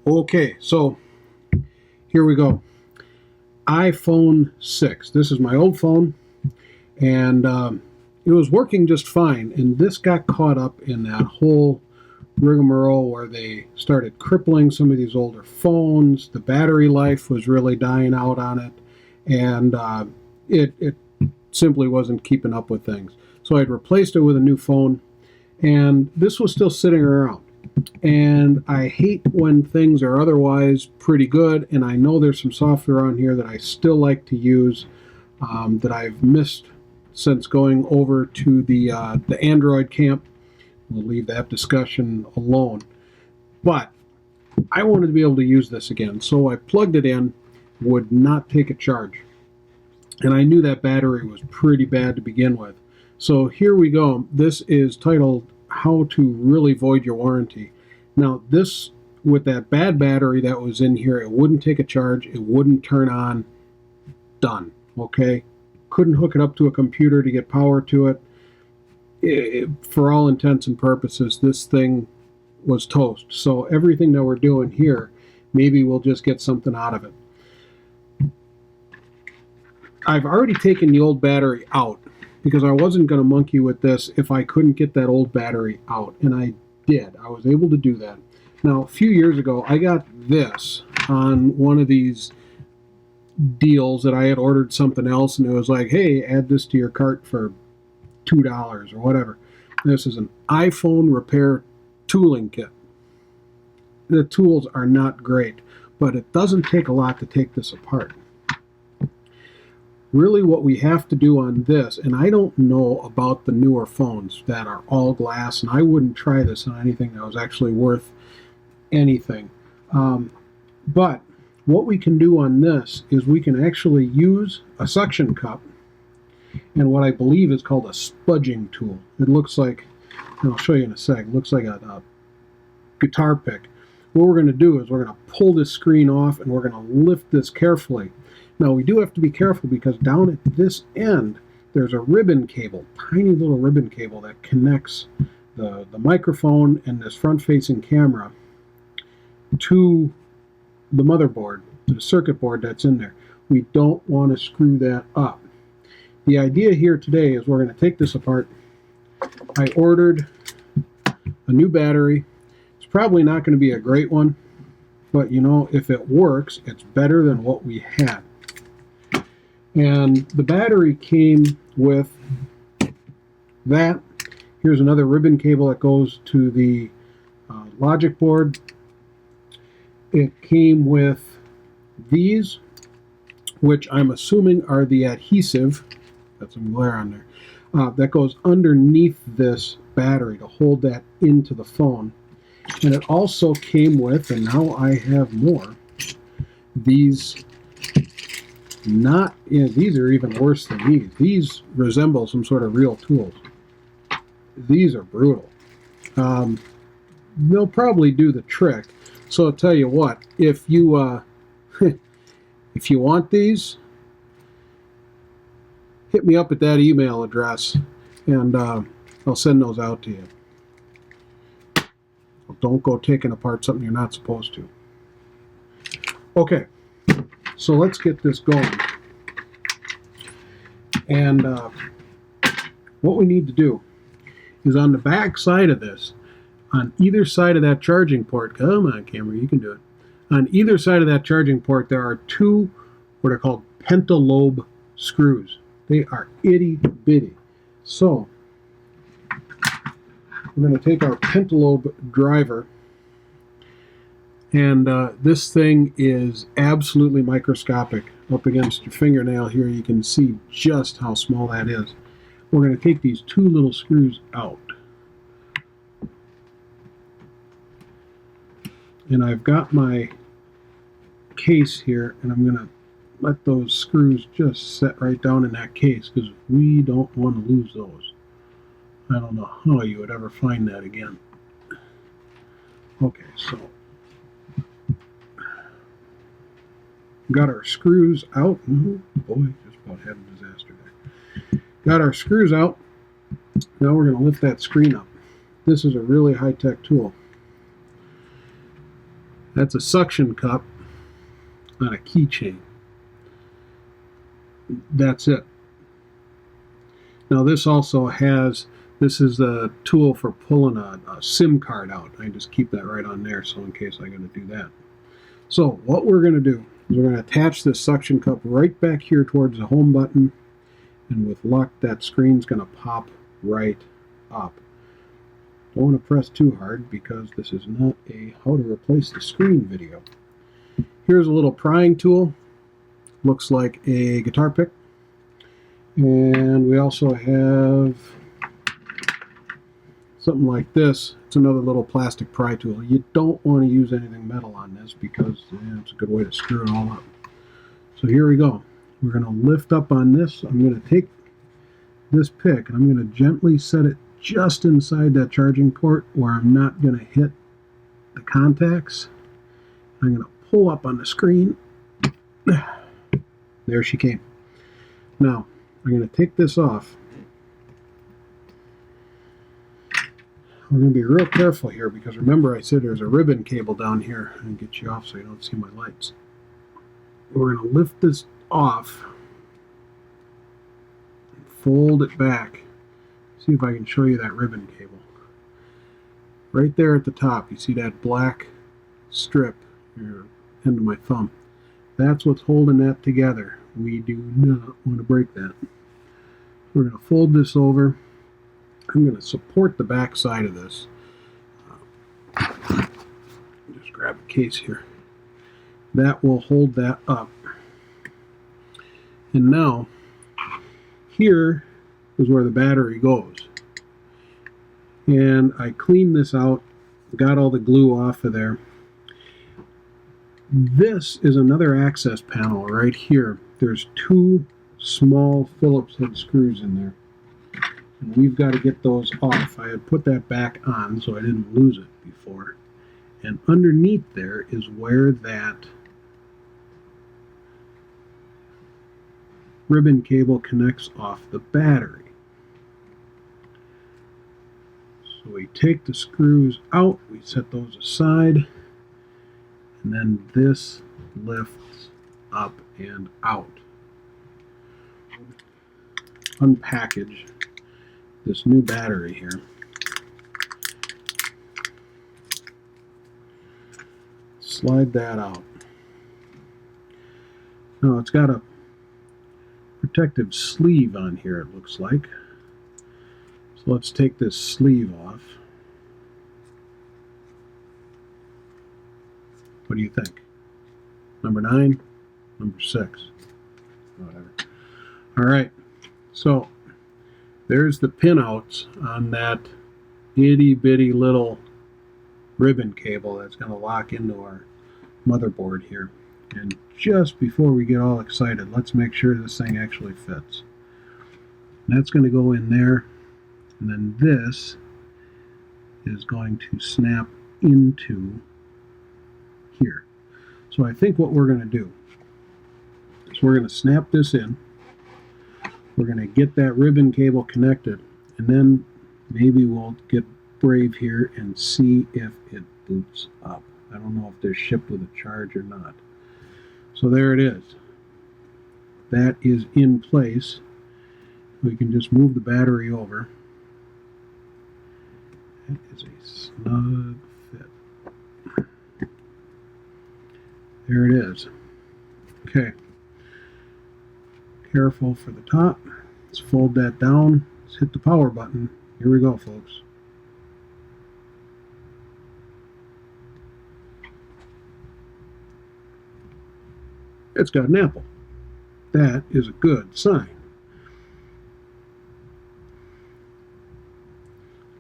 Okay, so here we go. iPhone 6. This is my old phone, and it was working just fine. And this got caught up in that whole rigmarole where they started crippling some of these older phones. The battery life was really dying out on it, and it simply wasn't keeping up with things. So I'd replaced it with a new phone, and this was still sitting around. And I hate when things are otherwise pretty good, and I know there's some software on here that I still like to use that I've missed since going over to the Android camp. We'll leave that discussion alone. But I wanted to be able to use this again, so I plugged it in, would not take a charge. And I knew that battery was pretty bad to begin with. So here we go. This is titled How to Really Void Your Warranty. Now this, with that bad battery that was in here, it wouldn't take a charge, it wouldn't turn on, done, okay? Couldn't hook it up to a computer to get power to it. For all intents and purposes, this thing was toast. So everything that we're doing here, maybe we'll just get something out of it. I've already taken the old battery out because I wasn't going to monkey with this if I couldn't get that old battery out, and I did. I was able to do that. Now, a few years ago, I got this on one of these deals that I had ordered something else, and it was like, hey, add this to your cart for $2 or whatever. This is an iPhone repair tooling kit. The tools are not great, but it doesn't take a lot to take this apart. Really what we have to do on this, and I don't know about the newer phones that are all glass, and I wouldn't try this on anything that was actually worth anything. But what we can do on this is we can actually use a suction cup and what I believe is called a spudging tool. It looks like, and I'll show you in a sec, it looks like a guitar pick. What we're going to do is we're going to pull this screen off and we're going to lift this carefully. Now we do have to be careful because down at this end there's a ribbon cable, tiny little ribbon cable that connects the microphone and this front-facing camera to the motherboard, to the circuit board that's in there. We don't want to screw that up. The idea here today is we're going to take this apart. I ordered a new battery. It's probably not going to be a great one, but you know, if it works, it's better than what we had. And the battery came with that. Here's another ribbon cable that goes to the logic board. It came with these, which I'm assuming are the adhesive, got some glare on there, that goes underneath this battery to hold that into the phone. And it also came with, and now I have more, these these are even worse than these. These resemble some sort of real tools. These are brutal. They'll probably do the trick. So I'll tell you what, if you if you want these, hit me up at that email address, and I'll send those out to you. Don't go taking apart something you're not supposed to. Okay, so let's get this going. And what we need to do is on the back side of this, on either side of that charging port, come on camera, you can do it. On either side of that charging port, there are two what are called pentalobe screws. They are itty bitty. So we're going to take our pentalobe driver, and this thing is absolutely microscopic. Up against your fingernail here, you can see just how small that is. We're going to take these two little screws out. And I've got my case here, and I'm going to let those screws just set right down in that case because we don't want to lose those. I don't know how you would ever find that again. Okay, so got our screws out. Boy, just about had a disaster there. Got our screws out. Now we're going to lift that screen up. This is a really high-tech tool. That's a suction cup on a keychain. That's it. Now this also has, this is a tool for pulling a SIM card out. I just keep that right on there, so in case I got to do that. So what we're going to do is we're going to attach this suction cup right back here towards the home button, and with luck that screen's going to pop right up. Don't want to press too hard because this is not a how to replace the screen video. Here's a little prying tool. Looks like a guitar pick. And we also have something like this. It's another little plastic pry tool. You don't want to use anything metal on this because it's a good way to screw it all up. So here we go. We're going to lift up on this. I'm going to take this pick and I'm going to gently set it just inside that charging port where I'm not going to hit the contacts. I'm going to pull up on the screen. There she came. Now, I'm going to take this off. We're going to be real careful here because remember I said there's a ribbon cable down here. I'm going to get you off so you don't see my lights. We're going to lift this off and fold it back. See if I can show you that ribbon cable. Right there at the top, you see that black strip here, end of my thumb. That's what's holding that together. We do not want to break that. We're going to fold this over. I'm going to support the back side of this. Just grab a case here. That will hold that up. And now, here is where the battery goes. And I cleaned this out, got all the glue off of there. This is another access panel right here. There's two small Phillips head screws in there. And we've got to get those off. I had put that back on so I didn't lose it before. And underneath there is where that ribbon cable connects off the battery. So we take the screws out, we set those aside, and then this lifts up and out. Unpackage this new battery here. Slide that out. Now it's got a protective sleeve on here, it looks like. So let's take this sleeve off. What do you think? Number 9? Number 6? Whatever. Alright, so there's the pinouts on that itty bitty little ribbon cable that's going to lock into our motherboard here. And just before we get all excited, let's make sure this thing actually fits. And that's going to go in there, and then this is going to snap into here. So I think what we're going to do is we're going to snap this in. We're going to get that ribbon cable connected, and then maybe we'll get brave here and see if it boots up. I don't know if they're shipped with a charge or not. So there it is. That is in place. We can just move the battery over. That is a snug fit. There it is. Okay. Careful for the top. Let's fold that down. Let's hit the power button. Here we go, folks. It's got an apple. That is a good sign.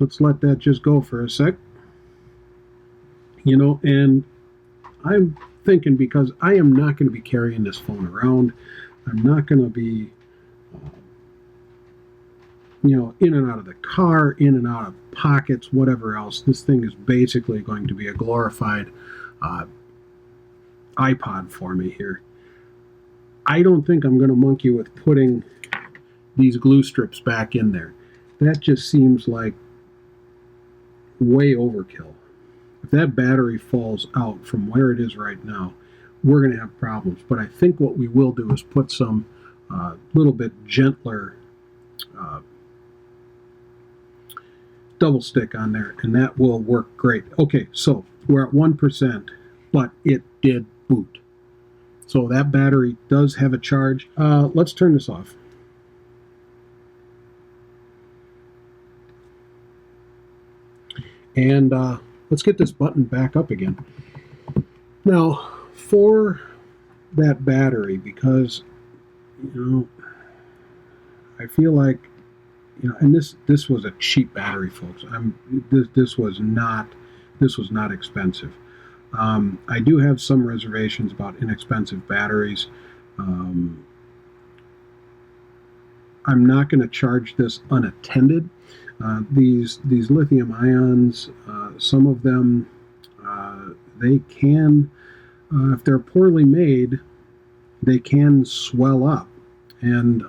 Let's let that just go for a sec. You know, and I'm thinking, because I am not going to be carrying this phone around. I'm not going to be, you know, in and out of the car, in and out of pockets, whatever else. This thing is basically going to be a glorified iPod for me here. I don't think I'm going to monkey with putting these glue strips back in there. That just seems like way overkill. if that battery falls out from where it is right now, we're going to have problems. But I think what we will do is put some little bit gentler double stick on there, and that will work great. Okay, so we're at 1%, but it did boot. So that battery does have a charge. Let's turn this off. And let's get this button back up again. Now, for that battery, because, I feel like, and this was a cheap battery, folks. This was not expensive. I do have some reservations about inexpensive batteries. I'm not going to charge this unattended. These lithium ions, some of them, they can, if they're poorly made, they can swell up and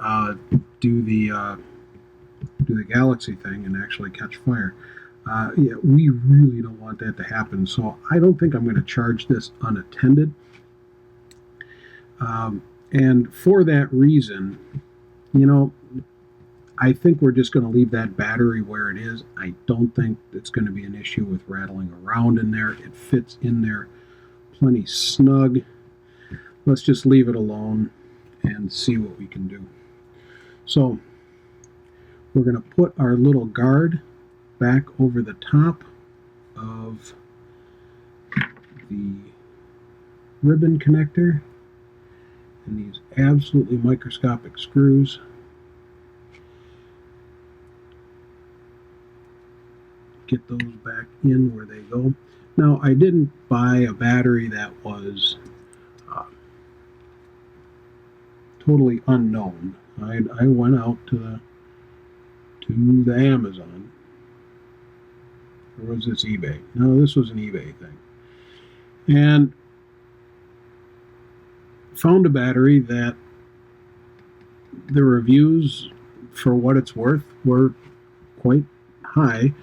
do the galaxy thing and actually catch fire. Yeah, we really don't want that to happen, so I don't think I'm going to charge this unattended. And for that reason, I think we're just going to leave that battery where it is. I don't think it's going to be an issue with rattling around in there. It fits in there plenty snug. Let's just leave it alone and see what we can do. So we're going to put our little guard back over the top of the ribbon connector and these absolutely microscopic screws. Get those back in where they go. Now, I didn't buy a battery that was totally unknown. I went out to the Amazon. Or was this eBay? No, this was an eBay thing. And found a battery that the reviews, for what it's worth, were quite high.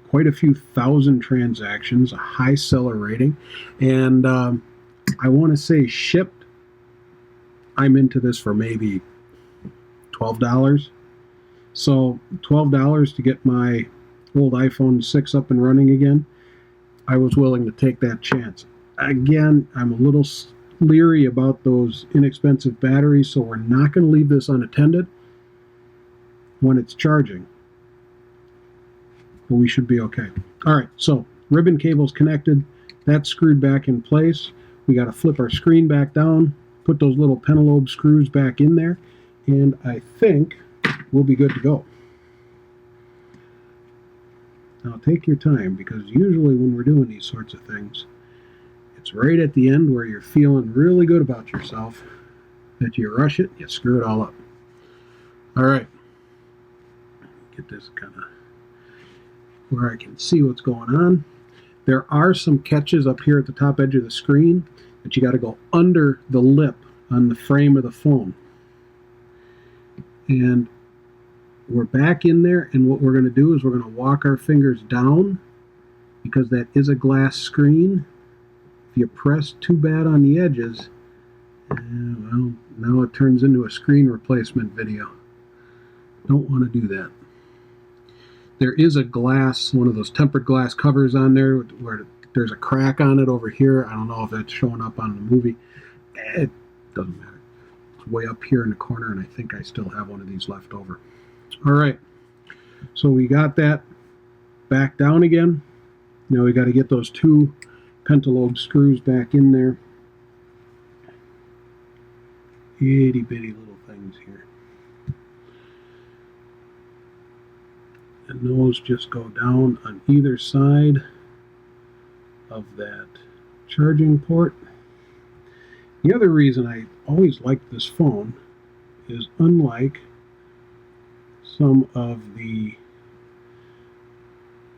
Quite a few thousand transactions, a high seller rating, and I want to say shipped. I'm into this for maybe $12. So $12 to get my old iPhone 6 up and running again. I was willing to take that chance. Again, I'm a little leery about those inexpensive batteries, so we're not going to leave this unattended when it's charging. But we should be okay. All right, so ribbon cable's connected. That's screwed back in place. We got to flip our screen back down, put those little pentalobe screws back in there, and I think we'll be good to go. Now take your time, because usually when we're doing these sorts of things, it's right at the end where you're feeling really good about yourself that you rush it, you screw it all up. All right, get this kind of where I can see what's going on. There are some catches up here at the top edge of the screen that you got to go under the lip on the frame of the phone. And we're back in there, and what we're going to do is we're going to walk our fingers down, because that is a glass screen. If you press too bad on the edges, well, now it turns into a screen replacement video. Don't want to do that. There is a glass, one of those tempered glass covers on there where there's a crack on it over here. I don't know if it's showing up on the movie. It doesn't matter. It's way up here in the corner, and I think I still have one of these left over. All right. So we got that back down again. Now we got to get those two pentalobe screws back in there. Itty bitty little things here. And those just go down on either side of that charging port. The other reason I always liked this phone is, unlike some of the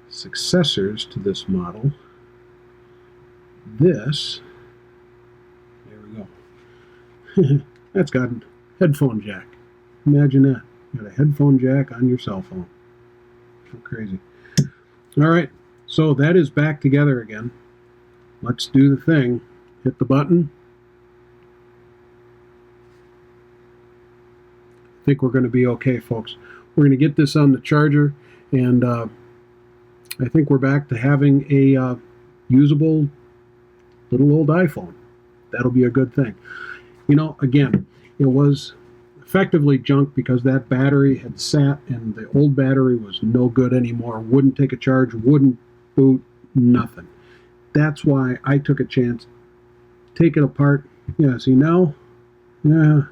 successors to this model, this, there we go, that's got a headphone jack. Imagine that. You got a headphone jack on your cell phone. So crazy. All right, so that is back together again. Let's do the thing. Hit the button. I think we're going to be okay, folks. We're going to get this on the charger, and I think we're back to having a usable little old iPhone. That'll be a good thing. You know, again, it was effectively junk because that battery had sat and the old battery was no good anymore. Wouldn't take a charge, wouldn't boot, nothing. That's why I took a chance. Take it apart. Yeah, see now? Yeah,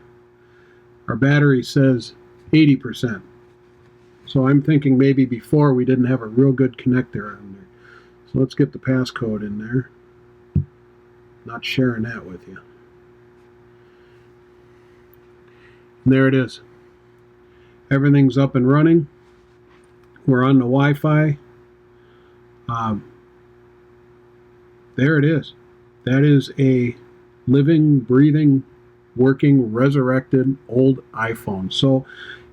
our battery says 80%. So I'm thinking maybe before we didn't have a real good connector on there. So let's get the passcode in there. Not sharing that with you. And there it is. Everything's up and running. We're on the Wi-Fi. There it is. That is a living, breathing, working, resurrected old iPhone. So,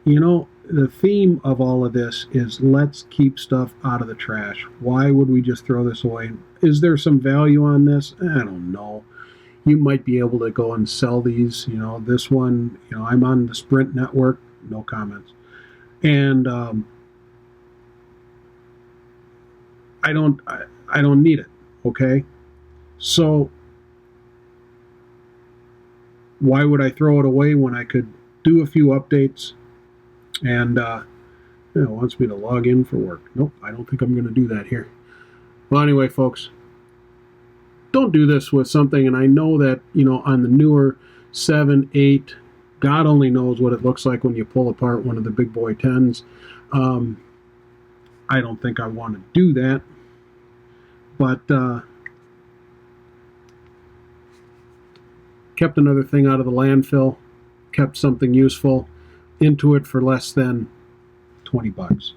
you know, the theme of all of this is let's keep stuff out of the trash. Why would we just throw this away? Is there some value on this? I don't know. You might be able to go and sell these. You know, this one, you know, I'm on the Sprint network. No comments. And I don't need it. Okay. So why would I throw it away when I could do a few updates and it wants me to log in for work. Nope, I don't think I'm going to do that here. Well, anyway, folks, don't do this with something. And I know that, you know, on the newer 7, 8, God only knows what it looks like when you pull apart one of the big boy 10s. I don't think I want to do that. But kept another thing out of the landfill, kept something useful into it for less than 20 bucks.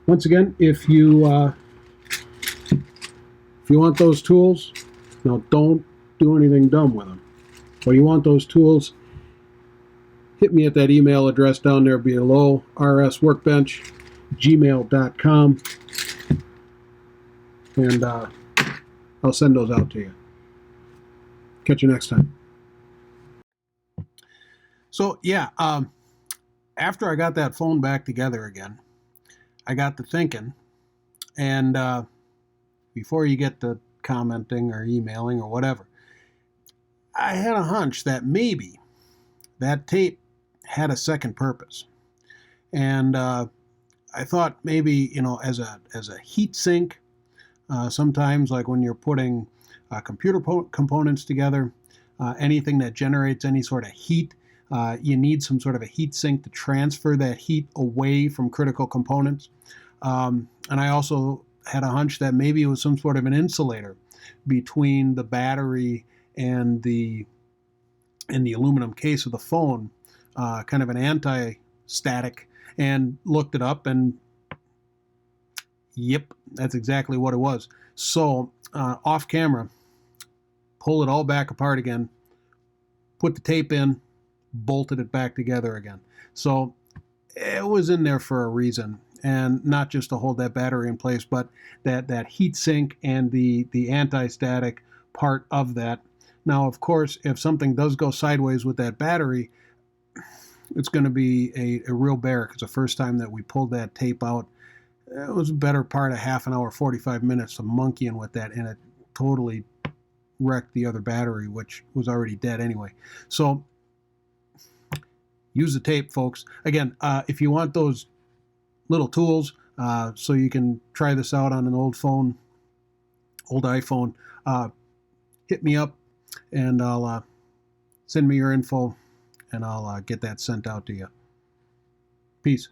Once again, if you want those tools, now don't do anything dumb with them. But you want those tools, hit me at that email address down there below, rsworkbench@gmail.com, and I'll send those out to you. Catch you next time. So, yeah, after I got that phone back together again, I got to thinking, and before you get to commenting or emailing or whatever, I had a hunch that maybe that tape had a second purpose. And I thought maybe, you know, as a heat sink, sometimes like when you're putting computer components together, anything that generates any sort of heat, you need some sort of a heat sink to transfer that heat away from critical components. And I also had a hunch that maybe it was some sort of an insulator between the battery and the aluminum case of the phone, kind of an anti-static, and looked it up, and yep, that's exactly what it was. So off camera, pull it all back apart again, put the tape in, bolted it back together again. So it was in there for a reason, and not just to hold that battery in place, but that heat sink and the anti-static part of that. Now, of course, if something does go sideways with that battery, it's going to be a real bear, because the first time that we pulled that tape out, it was a better part of half an hour, 45 minutes of monkeying with that, and it totally wrecked the other battery, which was already dead anyway. So use the tape, folks. Again, if you want those little tools so you can try this out on an old phone, old iPhone, hit me up, and I'll send me your info, and I'll get that sent out to you. Peace.